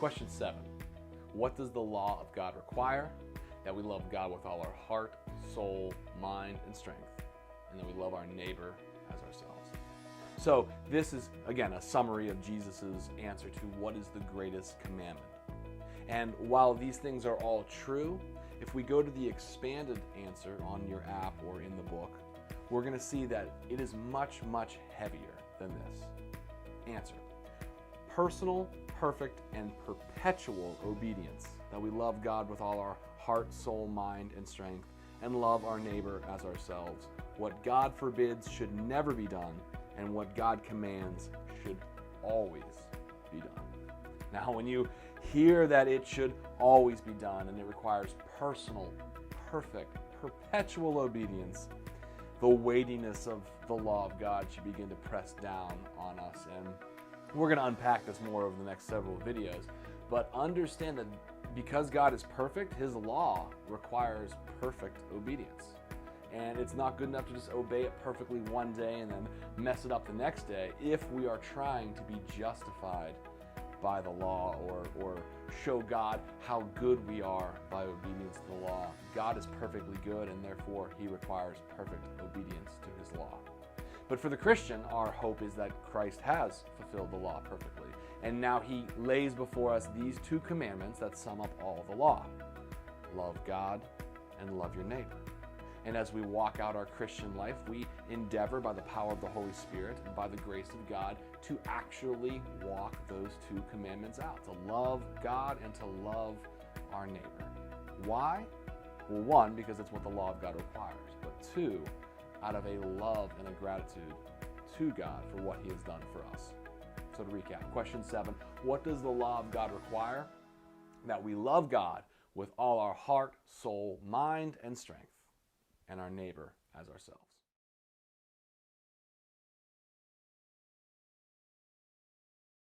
Question 7. What does the law of God require? That we love God with all our heart, soul, mind, and strength, and that we love our neighbor as ourselves. So this is, again, a summary of Jesus' answer to what is the greatest commandment. And while these things are all true, if we go to the expanded answer on your app or in the book, we're going to see that it is much, much heavier than this. Answer: personal, perfect, and perpetual obedience, that we love God with all our heart, soul, mind, and strength, and love our neighbor as ourselves. What God forbids should never be done, and what God commands should always be done. Now, when you hear that it should always be done and it requires personal, perfect, perpetual obedience, the weightiness of the law of God should begin to press down on us. And we're going to unpack this more over the next several videos. But understand that because God is perfect, His law requires perfect obedience. And it's not good enough to just obey it perfectly one day and then mess it up the next day if we are trying to be justified by the law or show God how good we are by obedience to the law. God is perfectly good, and therefore He requires perfect obedience to His law. But for the Christian, our hope is that Christ has fulfilled the law perfectly. And now He lays before us these two commandments that sum up all the law. Love God and love your neighbor. And as we walk out our Christian life, we endeavor by the power of the Holy Spirit and by the grace of God to actually walk those two commandments out, to love God and to love our neighbor. Why? Well, one, because it's what the law of God requires, but two, out of a love and a gratitude to God for what He has done for us. So to recap, question 7, what does the law of God require? That we love God with all our heart, soul, mind, and strength, and our neighbor as ourselves.